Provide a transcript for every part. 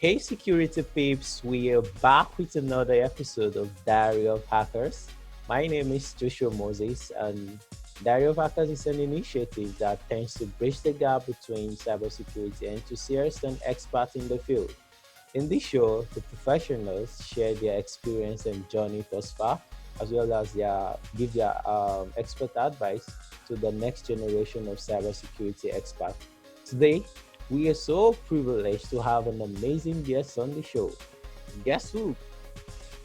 Hey, security peeps, we are back with another episode of Diary of Hackers. My name is Joshua Moses, and Diary of Hackers is an initiative that tends to bridge the gap between cybersecurity enthusiasts and experts in the field. In this show, the professionals share their experience and journey thus far, as well as give their expert advice to the next generation of cybersecurity experts. Today, we are so privileged to have an amazing guest on the show. Guess who?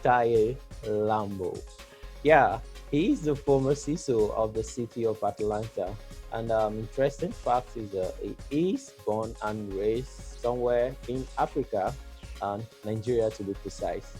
Taiye Lambo. Yeah, he is the former CISO of the city of Atlanta. And interesting fact is he is born and raised somewhere in Africa, and Nigeria to be precise.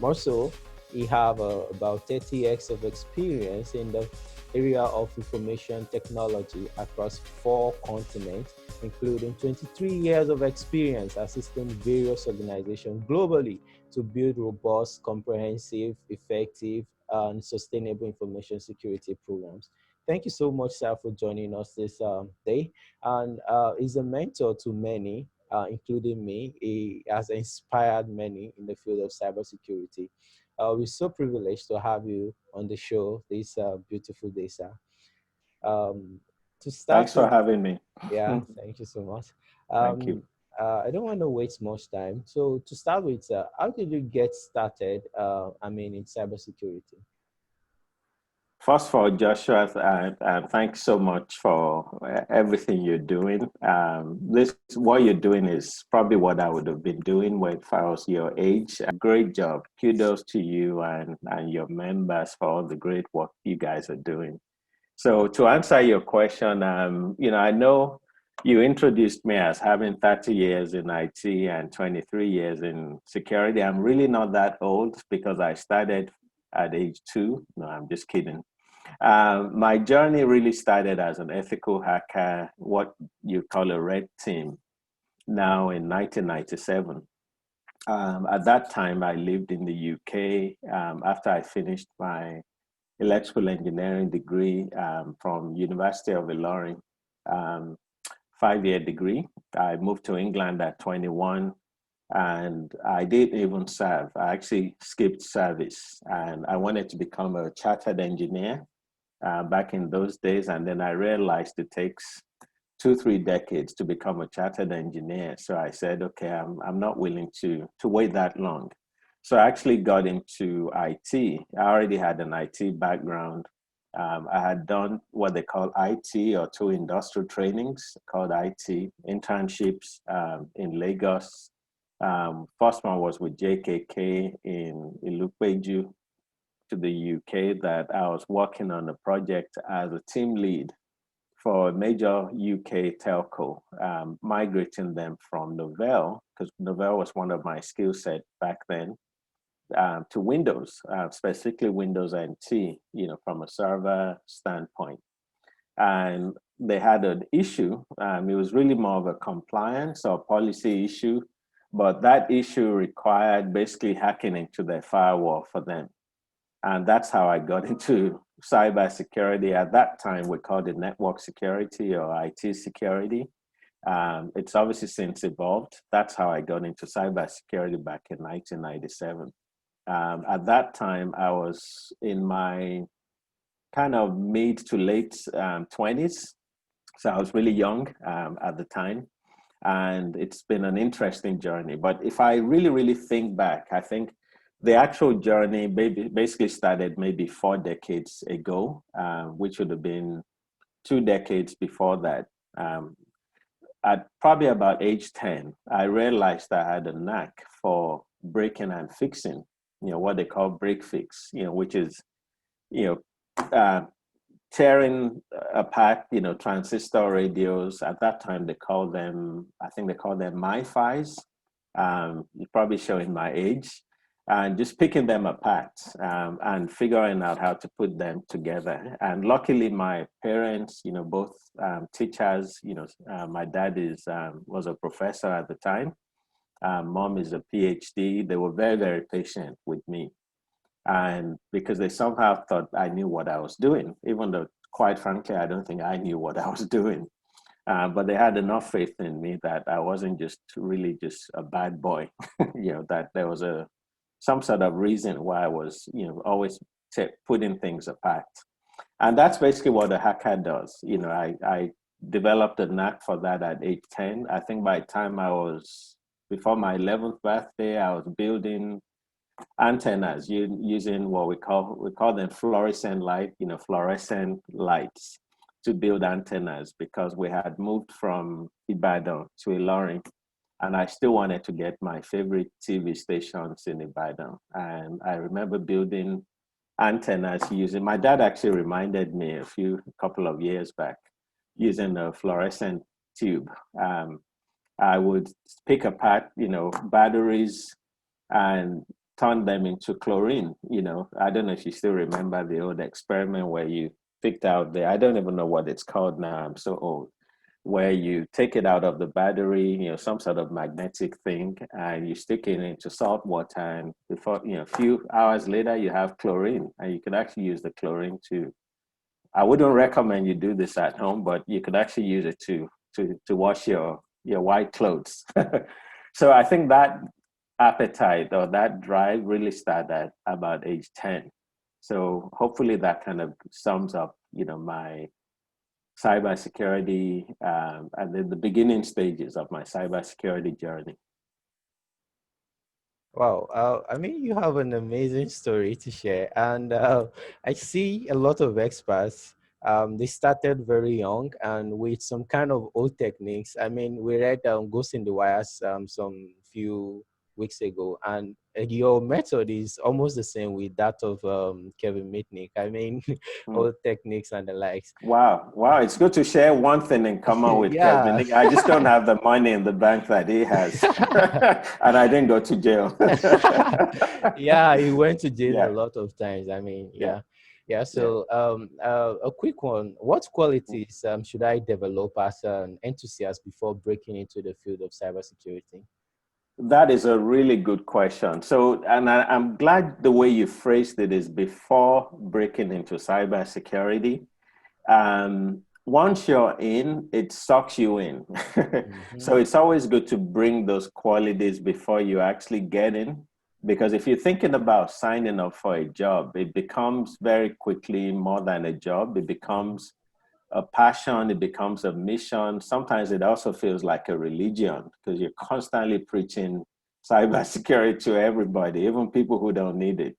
More so, he have about 30 years of experience in the area of information technology across 4 continents, including 23 years of experience assisting various organizations globally to build robust, comprehensive, effective, and sustainable information security programs. Thank you so much, sir, for joining us this day. And he's a mentor to many, including me. He has inspired many in the field of cybersecurity. We're so privileged to have you on the show this beautiful day, sir. Um, to start Thanks for with, having me. yeah, thank you so much. Thank you. Um, I don't want to waste much time. So to start with, how did you get started? In cybersecurity. First of all, Joshua, thanks so much for everything you're doing. This what you're doing is probably what I would have been doing when if I was your age. Great job. Kudos to you and your members for all the great work you guys are doing. So to answer your question, I know you introduced me as having 30 years in IT and 23 years in security. I'm really not that old because I started at age 2. No, I'm just kidding. My journey really started as an ethical hacker, what you call a red team, now in 1997. At that time, I lived in the UK after I finished my electrical engineering degree from University of Ilorin, um, 5-year degree. I moved to England at 21 and I didn't even serve. I actually skipped service and I wanted to become a chartered engineer back in those days. And then I realized it takes 2, 3 decades to become a chartered engineer. So I said, okay, I'm not willing to wait that long. So I actually got into IT. I already had an IT background. I had done what they call IT or 2 industrial trainings called IT internships in Lagos. First one was with JKK in Ilupeju to the UK that I was working on a project as a team lead for a major UK telco, migrating them from Novell, because Novell was one of my skill set back then, to Windows, specifically Windows NT, from a server standpoint. And they had an issue. It was really more of a compliance or policy issue, but that issue required basically hacking into their firewall for them. And that's how I got into cybersecurity. At that time, we called it network security or IT security. It's obviously since evolved. That's how I got into cybersecurity back in 1997. At that time, I was in my kind of mid to late 20s. So I was really young at the time. And it's been an interesting journey. But if I really, really think back, I think the actual journey basically started maybe 4 decades ago, which would have been 2 decades before that. Um, at probably about age 10, I realized I had a knack for breaking and fixing, what they call break fix, which is, you know, tearing apart, transistor radios. At that time, I think they call them MiFis. You're probably showing my age. And just picking them apart and figuring out how to put them together. And luckily, my parents, both teachers, my dad was a professor at the time. Mom is a PhD. They were very, very patient with me. And because they somehow thought I knew what I was doing, even though, quite frankly, I don't think I knew what I was doing. But they had enough faith in me that I wasn't just really just a bad boy, that there was some sort of reason why I was, always putting things apart. And that's basically what a hacker does. I developed a knack for that at age 10. I think by the time before my 11th birthday, I was building antennas using what we call them fluorescent lights to build antennas, because we had moved from Ibadan to Ilorin, and I still wanted to get my favorite TV stations in Ibadan. And I remember building antennas using, my dad actually reminded me couple of years back, using a fluorescent tube. I would pick apart, batteries and turn them into chlorine. I don't know if you still remember the old experiment where you picked out I don't even know what it's called now. I'm so old. Where you take it out of the battery, some sort of magnetic thing, and you stick it into salt water, and before, a few hours later, you have chlorine, and you could actually use the chlorine to. I wouldn't recommend you do this at home, but you could actually use it to wash your white clothes. So I think that appetite or that drive really started at about age 10. So hopefully that kind of sums up, my cybersecurity and then the beginning stages of my cybersecurity journey. Wow, I mean, you have an amazing story to share, and I see a lot of experts. They started very young and with some kind of old techniques. I mean, we read Ghost in the Wires some few weeks ago, and your method is almost the same with that of Kevin Mitnick. I mean, Hmm. old techniques and the likes. Wow. It's good to share one thing in common with Yeah. Kevin. I just don't have the money in the bank that he has. And I didn't go to jail. Yeah, he went to jail a Yeah, lot of times. I mean, yeah, yeah. Yeah, yeah. so a quick one. What qualities should I develop as an enthusiast before breaking into the field of cybersecurity? That is a really good question. So, and I'm glad the way you phrased it is before breaking into cybersecurity. Once you're in, it sucks you in. Mm-hmm. So it's always good to bring those qualities before you actually get in. Because if you're thinking about signing up for a job, it becomes very quickly more than a job. It becomes a passion, it becomes a mission. Sometimes it also feels like a religion because you're constantly preaching cybersecurity to everybody, even people who don't need it,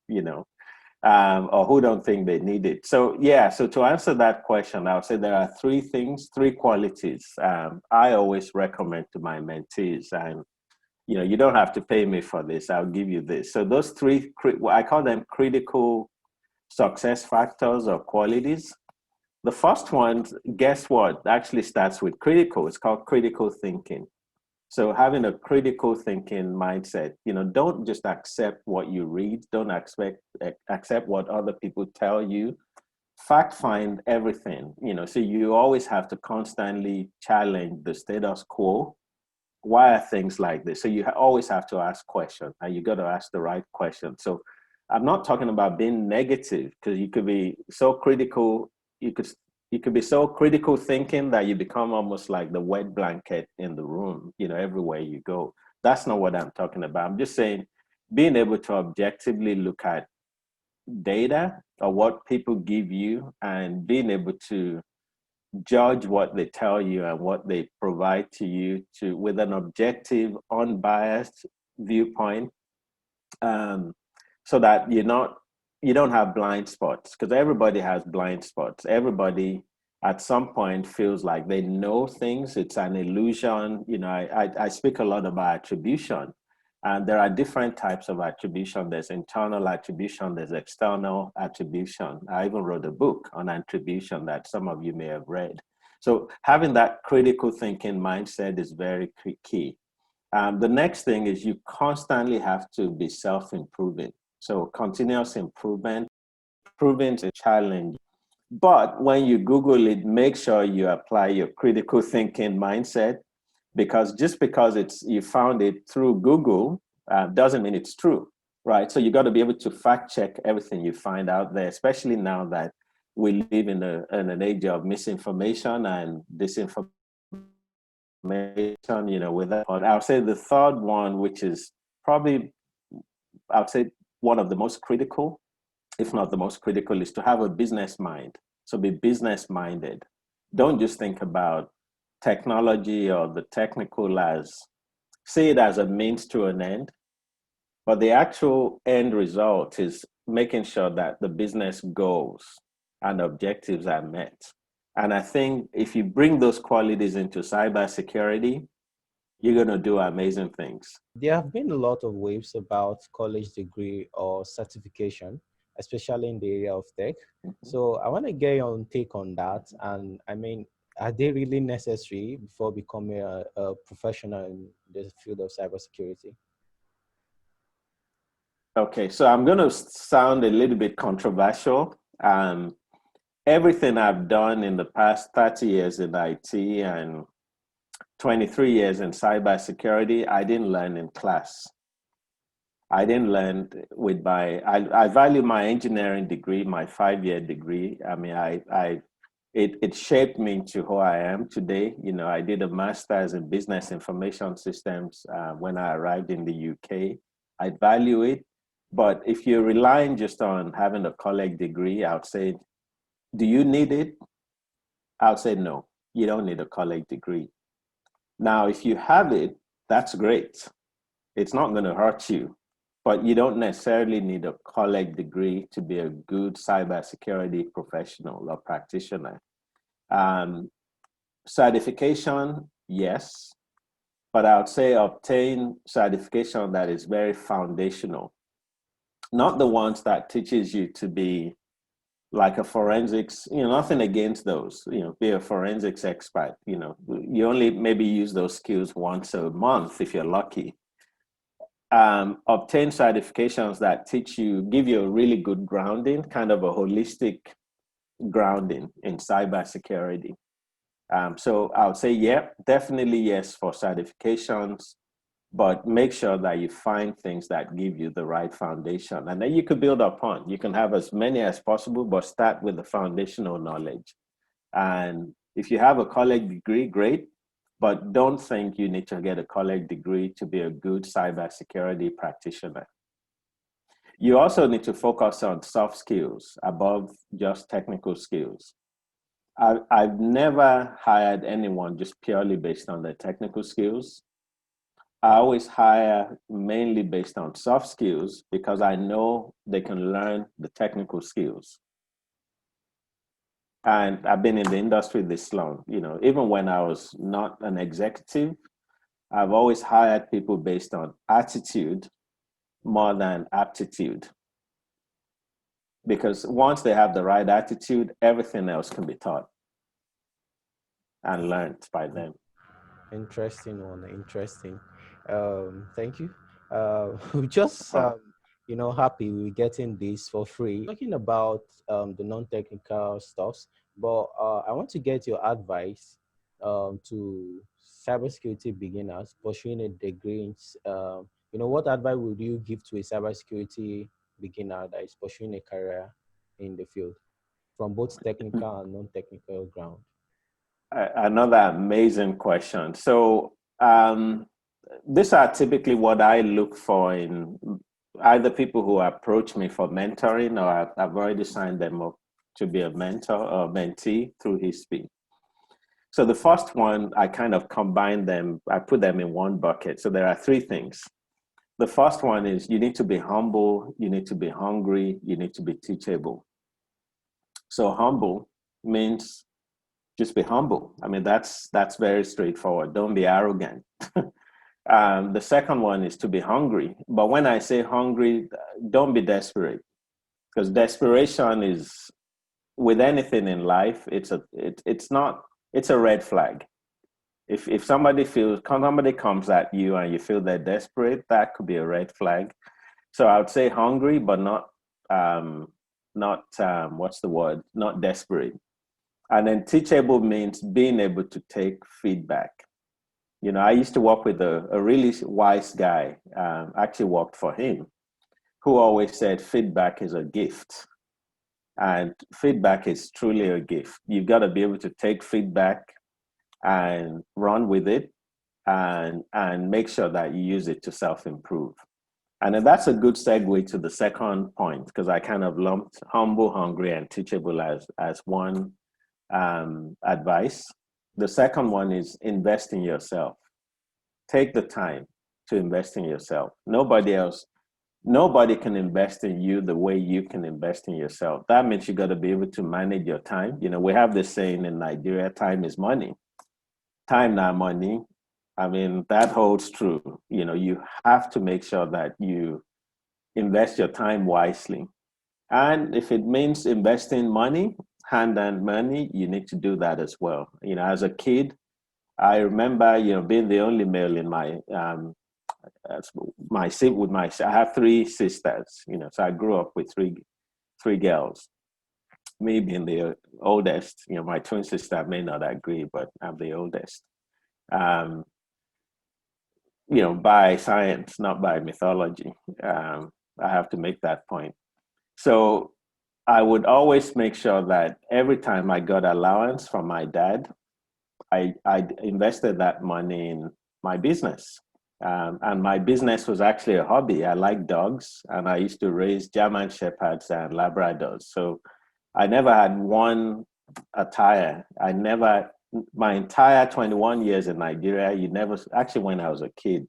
or who don't think they need it. So, yeah, so to answer that question, I would say there are three qualities I always recommend to my mentees. And, you don't have to pay me for this, I'll give you this. So, those three, I call them critical success factors or qualities. The first one, guess what, actually starts with critical. It's called critical thinking. So having a critical thinking mindset, don't just accept what you read, don't accept what other people tell you. Fact find everything, so you always have to constantly challenge the status quo. Why are things like this? So you always have to ask questions, and you got to ask the right question. So I'm not talking about being negative, because you could be so critical, you could you could be so critical thinking that you become almost like the wet blanket in the room, everywhere you go. That's not what I'm talking about. I'm just saying being able to objectively look at data or what people give you and being able to judge what they tell you and what they provide to you with an objective, unbiased viewpoint, um, so that you don't have blind spots, because everybody has blind spots. Everybody at some point feels like they know things. It's an illusion. I speak a lot about attribution, and there are different types of attribution. There's internal attribution, there's external attribution. I even wrote a book on attribution that some of you may have read. So having that critical thinking mindset is very key. The next thing is you constantly have to be self-improving. So continuous improvement, improving is a challenge. But when you Google it, make sure you apply your critical thinking mindset, because just because you found it through Google doesn't mean it's true, right? So you got to be able to fact check everything you find out there, especially now that we live in an age of misinformation and disinformation. with that. But I'll say the third one, which is probably, I'll say one of the most critical, if not the most critical, is to have a business mind. So be business minded. Don't just think about technology or the technical as, see it as a means to an end, but the actual end result is making sure that the business goals and objectives are met. And I think if you bring those qualities into cybersecurity, you're going to do amazing things. There have been a lot of waves about college degree or certification, especially in the area of tech. So I want to get your take on that. And I mean, are they really necessary before becoming a professional in the field of cybersecurity? Okay, so I'm going to sound a little bit controversial. Everything I've done in the past 30 years in IT and 23 years in cybersecurity, I didn't learn in class. I didn't learn with I value my engineering degree, my 5-year degree. I mean, it shaped me into who I am today. You know, I did a master's in business information systems when I arrived in the UK. I value it. But if you're relying just on having a college degree, I would say, do you need it? I would say, no, you don't need a college degree. Now, if you have it, that's great. It's not going to hurt you, but you don't necessarily need a college degree to be a good cybersecurity professional or practitioner. Certification, yes, but I would say obtain certification that is very foundational, not the ones that teaches you to be like a forensics, nothing against those, be a forensics expert, you only maybe use those skills once a month if you're lucky. Obtain certifications that give you a really good grounding, kind of a holistic grounding in cybersecurity. So I would say, yeah, definitely yes for certifications, but make sure that you find things that give you the right foundation. And then you could build upon. You can have as many as possible, but start with the foundational knowledge. And if you have a college degree, great, but don't think you need to get a college degree to be a good cybersecurity practitioner. You also need to focus on soft skills above just technical skills. I've never hired anyone just purely based on their technical skills. I always hire mainly based on soft skills because I know they can learn the technical skills. And I've been in the industry this long, even when I was not an executive, I've always hired people based on attitude more than aptitude. Because once they have the right attitude, everything else can be taught and learned by them. Interesting one. Interesting. Thank you. We just happy we're getting this for free. Talking about the non-technical stuffs, but I want to get your advice to cybersecurity beginners pursuing a degree. What advice would you give to a cybersecurity beginner that is pursuing a career in the field from both technical and non-technical ground? Another amazing question. So these are typically what I look for in either people who approach me for mentoring, or I've already signed them up to be a mentor or mentee through HISP. So the first one, I kind of combine them, I put them in one bucket. So there are 3 things. The first one is you need to be humble, you need to be hungry, you need to be teachable. So humble means just be humble. I mean, that's very straightforward. Don't be arrogant. The second one is to be hungry. But when I say hungry, don't be desperate, because desperation is, with anything in life, it's a red flag. If somebody comes at you and you feel they're desperate, that could be a red flag. So I would say hungry, but not what's the word? Not desperate. And then teachable means being able to take feedback. I used to work with a really wise guy, actually worked for him, who always said feedback is a gift. And feedback is truly a gift. You've got to be able to take feedback and run with it and make sure that you use it to self-improve. And then that's a good segue to the second point, because I kind of lumped humble, hungry, and teachable as one advice. The second one is invest in yourself. Take the time to invest in yourself. Nobody can invest in you the way you can invest in yourself. That means you got to be able to manage your time. You know, we have this saying in Nigeria, time is money. Time, not money. I mean, that holds true. You know, you have to make sure that you invest your time wisely. And if it means investing money, hand and money, you need to do that as well. You know, as a kid, I remember, you know, being the only male in I have three sisters, you know, so I grew up with three girls. Me being the oldest, you know, my twin sister may not agree, but I'm the oldest. Um, you know, by science, not by mythology. I have to make that point. So I would always make sure that every time I got allowance from my dad, I invested that money in my business. And my business was actually a hobby. I like dogs, and I used to raise German Shepherds and Labradors. So I never had one attire. My entire 21 years in Nigeria, actually, when I was a kid,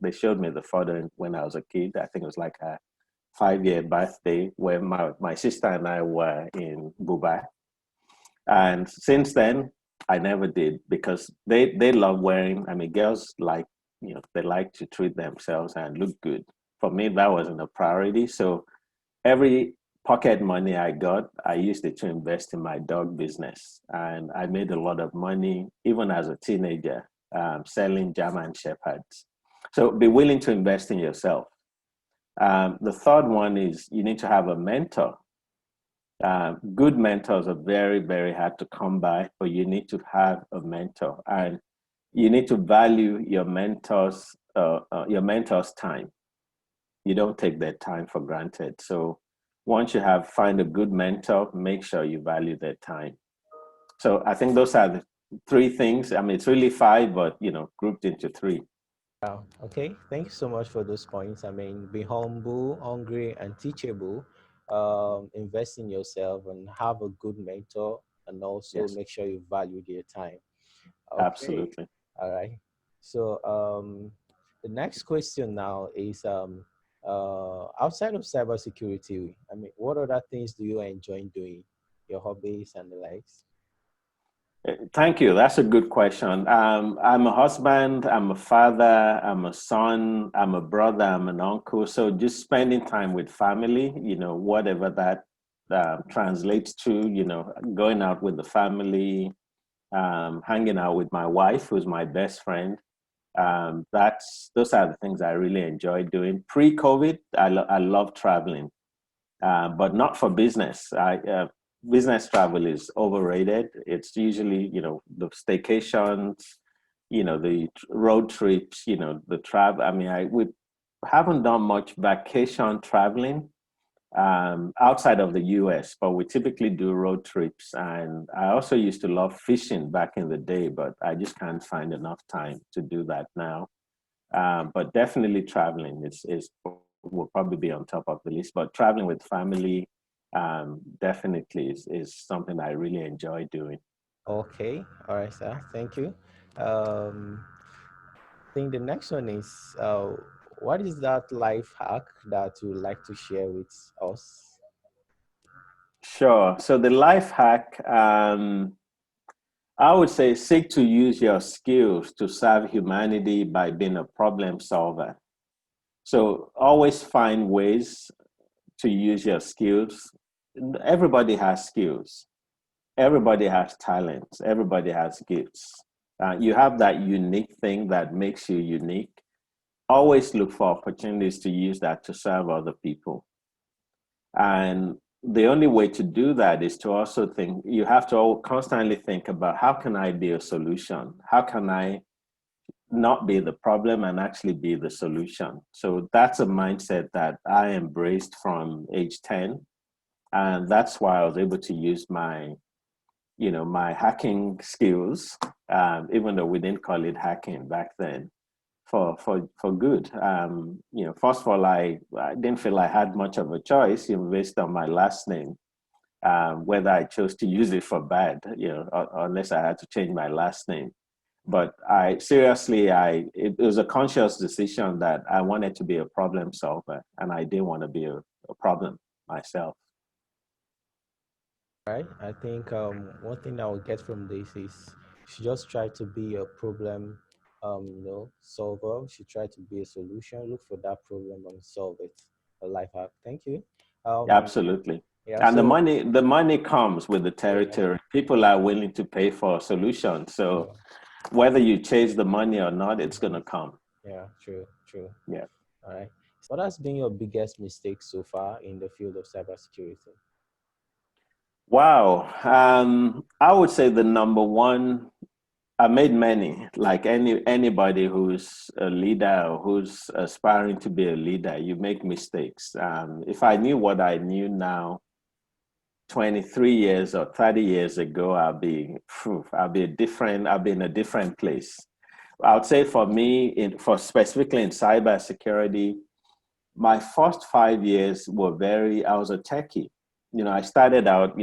they showed me the photo when I was a kid. I think it was like a 5-year birthday where my sister and I were in Buba. And since then, I never did, because they love wearing, I mean, girls like, you know, they like to treat themselves and look good. For me, that wasn't a priority. So every pocket money I got, I used it to invest in my dog business. And I made a lot of money, even as a teenager, selling German Shepherds. So be willing to invest in yourself. The third one is you need to have a mentor. Good mentors are very, very hard to come by, but you need to have a mentor, and you need to value your mentor's time. You don't take their time for granted. So once you find a good mentor, make sure you value their time. So I think those are the three things. I mean, it's really five, but you know, grouped into three. Wow. Okay. Thank you so much for those points. I mean, be humble, hungry, and teachable. Invest in yourself and have a good mentor, and also Yes, make sure you value their time. Okay. absolutely. All right. So the next question now is outside of cybersecurity, I mean, what other things do you enjoy doing? Your hobbies and the likes? Thank you. That's a good question. I'm a husband, I'm a father, I'm a son, I'm a brother, I'm an uncle. So just spending time with family, you know, whatever that translates to, you know, going out with the family, hanging out with my wife, who's my best friend. Those are the things I really enjoy doing. Pre-COVID, I love traveling, but not for business. Business travel is overrated. It's usually, you know, the staycations, you know, the road trips, you know, the travel. I mean, we haven't done much vacation traveling outside of the US, but we typically do road trips. And I also used to love fishing back in the day, but I just can't find enough time to do that now. But definitely traveling is will probably be on top of the list. But traveling with family definitely is something I really enjoy doing. Okay. All right, sir. Thank you. I think the next one is what is that life hack that you would like to share with us? Sure. So the life hack, I would say, seek to use your skills to serve humanity by being a problem solver. So always find ways to use your skills. Everybody has skills. Everybody has talents. Everybody has gifts. You have that unique thing that makes you unique. Always look for opportunities to use that to serve other people. And the only way to do that is to also think, you have to constantly think about, how can I be a solution? How can I not be the problem and actually be the solution? So that's a mindset that I embraced from age 10. And that's why I was able to use my hacking skills even though we didn't call it hacking back then, for good. First of all, I didn't feel I had much of a choice, based on my last name, whether I chose to use it for bad, unless I had to change my last name. But it was a conscious decision that I wanted to be a problem solver, and I didn't want to be a problem myself. Right. I think one thing I will get from this is you should just try to be a problem, solver. You should try to be a solution. Look for that problem and solve it. A life hack. Thank you. Um, Absolutely. yeah. And the So money, the money comes with the yeah, territory. People are willing to pay for solutions. yeah, So whether you chase the money or not, it's going to come. yeah. True. True. Yeah. All right. What has been your biggest mistake so far in the field of cybersecurity? Wow. I would say the number one, I made many, like anybody who's a leader or who's aspiring to be a leader, you make mistakes. If I knew what I knew now, 23 years or 30 years ago, I'll be in a different place. I would say for me, for specifically in cybersecurity, my first 5 years I was a techie. I started out,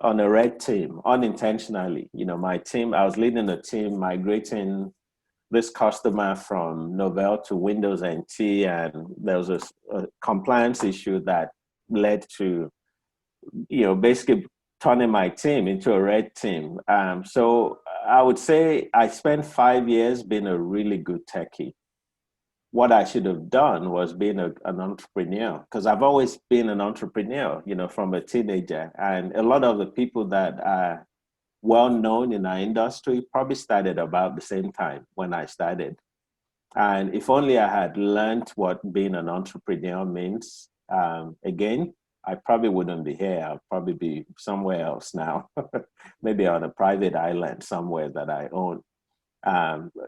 on a red team unintentionally. My team, I was leading a team migrating this customer from Novell to Windows NT, and there was a compliance issue that led to, basically turning my team into a red team. So I would say I spent 5 years being a really good techie. What I should have done was being an entrepreneur, because I've always been an entrepreneur, from a teenager. And a lot of the people that are well known in our industry probably started about the same time when I started. And if only I had learned what being an entrepreneur means, again, I probably wouldn't be here. I'd probably be somewhere else now, maybe on a private island somewhere that I own.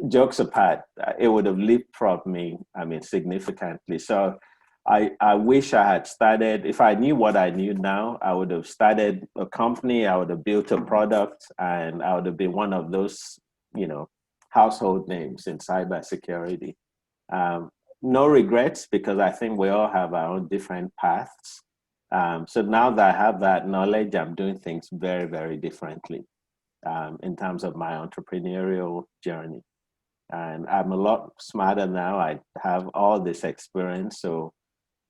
Jokes apart, it would have leapfrogged me, significantly. So I wish I had started, if I knew what I knew now, I would have started a company, I would have built a product, and I would have been one of those, household names in cybersecurity. Um, no regrets, because I think we all have our own different paths. So now that I have that knowledge, I'm doing things very, very differently, in terms of my entrepreneurial journey. And I'm a lot smarter now. I have all this experience. So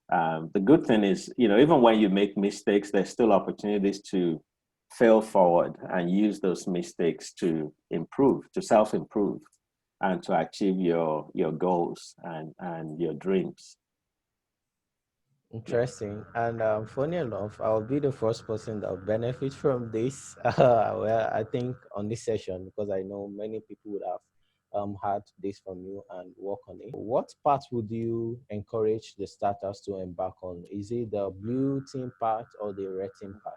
the good thing is, even when you make mistakes, there's still opportunities to fail forward and use those mistakes to improve, to self-improve, and to achieve your goals and your dreams. Yeah. Interesting. And funny enough, I'll be the first person that will benefit from this. Well, I think on this session, because I know many people would have had this from you and work on it. What part would you encourage the starters to embark on? Is it the blue team part or the red team part?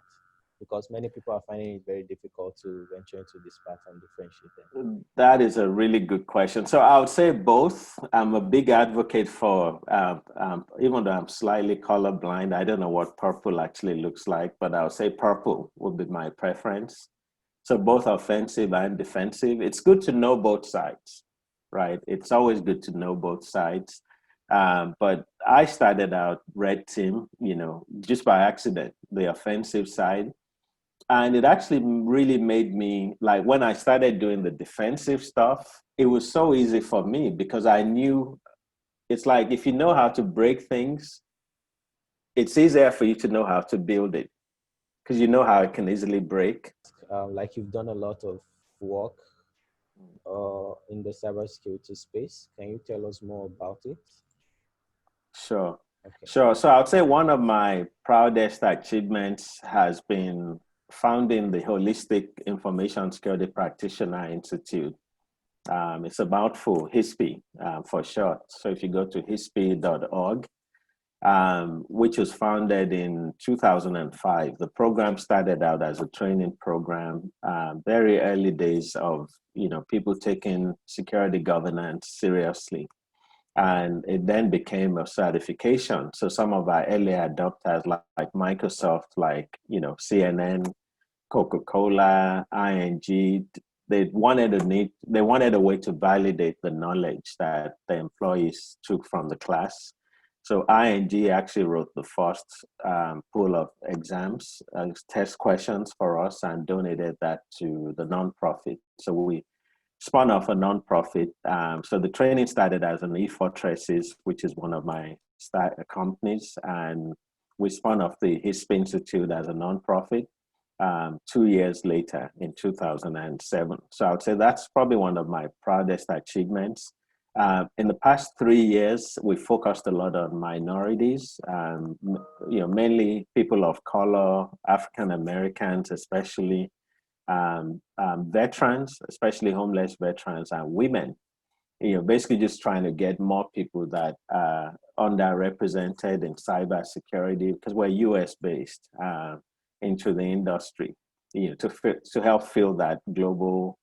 Because many people are finding it very difficult to venture into this part and differentiate them. That is a really good question. So I would say both. I'm a big advocate for, even though I'm slightly colorblind, I don't know what purple actually looks like, but I would say purple would be my preference. So both offensive and defensive. It's good to know both sides, right? It's always good to know both sides. But I started out red team, just by accident, the offensive side. And it actually really made me, like, when I started doing the defensive stuff, it was so easy for me because I knew, it's like if you know how to break things, it's easier for you to know how to build it, because you know how it can easily break. Like you've done a lot of work in the cybersecurity space. Can you tell us more about it? Sure. Okay. Sure. So I would say one of my proudest achievements has been founding the Holistic Information Security Practitioner Institute. It's a mouthful, HISP, for short. So if you go to hisp.org, which was founded in 2005. The program started out as a training program, very early days of people taking security governance seriously. And it then became a certification. So some of our early adopters, like Microsoft, like CNN, Coca-Cola, ING, they wanted a way to validate the knowledge that the employees took from the class. So ING actually wrote the first pool of exams, test questions for us, and donated that to the nonprofit. So we spun off a nonprofit. So the training started as an eFortresses, which is one of my companies, and we spun off the HISP Institute as a nonprofit 2 years later in 2007. So I would say that's probably one of my proudest achievements. In the past 3 years, we focused a lot on minorities, mainly people of color, African Americans, especially veterans, especially homeless veterans and women. Basically just trying to get more people that are underrepresented in cybersecurity, because we're US based, into the industry, to help fill that global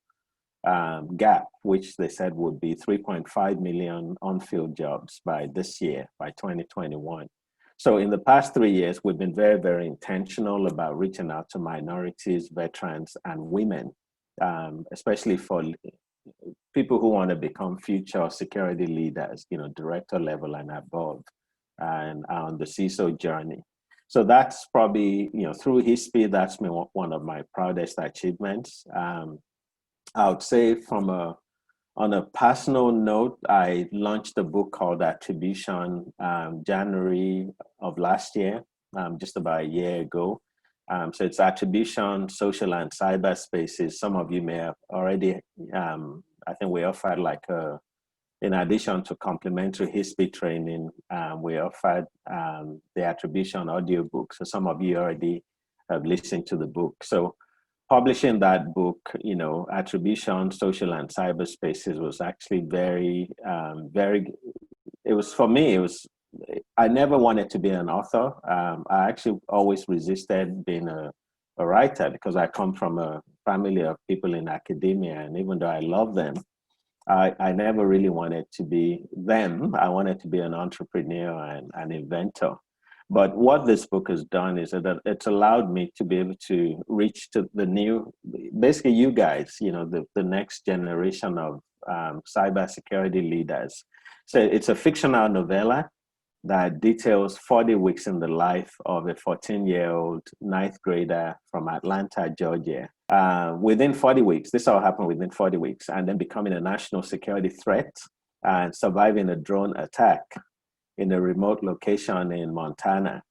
gap, which they said would be 3.5 million unfilled jobs by this year, by 2021. So in the past 3 years, we've been very, very intentional about reaching out to minorities, veterans, and women, especially for people who want to become future security leaders, director level and above, and on the CISO journey. So that's probably, through history, that's been one of my proudest achievements. I would say on a personal note, I launched a book called Attribution January of last year, just about a year ago. So it's Attribution, Social and Cyberspaces. Some of you may have already, I think we offered in addition to complimentary history training, we offered the Attribution audiobook. So some of you already have listened to the book. So publishing that book, Attribution, Social and Cyberspaces, was actually very, for me, I never wanted to be an author. I actually always resisted being a writer because I come from a family of people in academia, and even though I love them, I never really wanted to be them. I wanted to be an entrepreneur and an inventor. But what this book has done is that it's allowed me to be able to reach to basically you guys, the next generation of cybersecurity leaders. So it's a fictional novella that details 40 weeks in the life of a 14-year-old ninth grader from Atlanta, Georgia. Within 40 weeks, this all happened within 40 weeks, and then becoming a national security threat and surviving a drone attack in a remote location in Montana.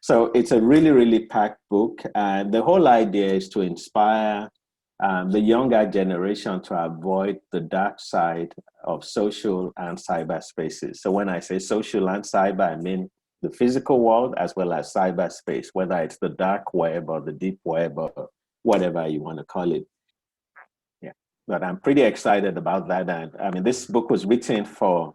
So it's a really, really packed book. And the whole idea is to inspire the younger generation to avoid the dark side of social and cyberspaces. So when I say social and cyber, I mean the physical world as well as cyberspace, whether it's the dark web or the deep web or whatever you want to call it. Yeah, but I'm pretty excited about that. And I mean, this book was written for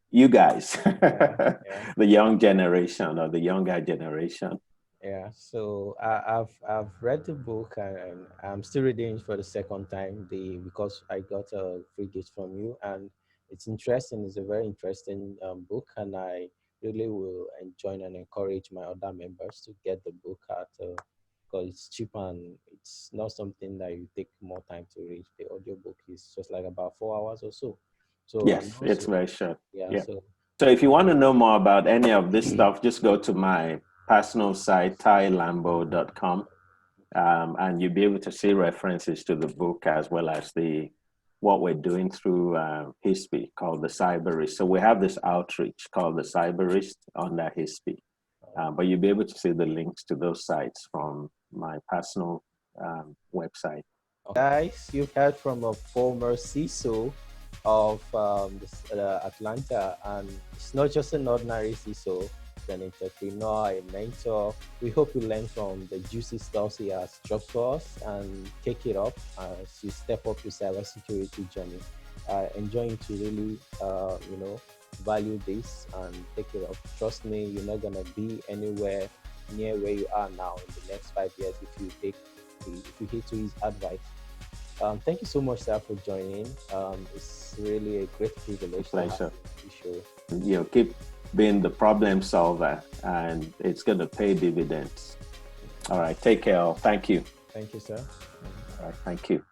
you guys, Yeah. the young generation or the younger generation. Yeah, so I've read the book, and I'm still reading it for the second time. Because I got a free gift from you, and it's interesting. It's a very interesting book, and I really will join and encourage my other members to get the book at because it's cheap and it's not something that you take more time to read. The audiobook is just like about 4 hours or so. So and Yes, it's also very short. yeah, Yeah. so So if you want to know more about any of this stuff, just go to my personal site, taiyelambo.com, and you'll be able to see references to the book as well as what we're doing through HISP called the Cyberist. So we have this outreach called the Cyberist under HISP, but you'll be able to see the links to those sites from my personal website. guys, you've heard from a former CISO of Atlanta, and it's not just an ordinary CISO, it's an entrepreneur, a mentor. We hope you learn from the juicy stuff he has dropped for us and take it up as you step up your cybersecurity journey. Enjoying to really, value this and take it up. Trust me, you're not gonna be anywhere near where you are now in the next 5 years if you heed to his advice. Thank you so much, sir, for joining. It's really a great privilege to have you Pleasure. on the show. Keep being the problem solver, and it's going to pay dividends. All right, take care. Thank you. Thank you, sir. All right, thank you.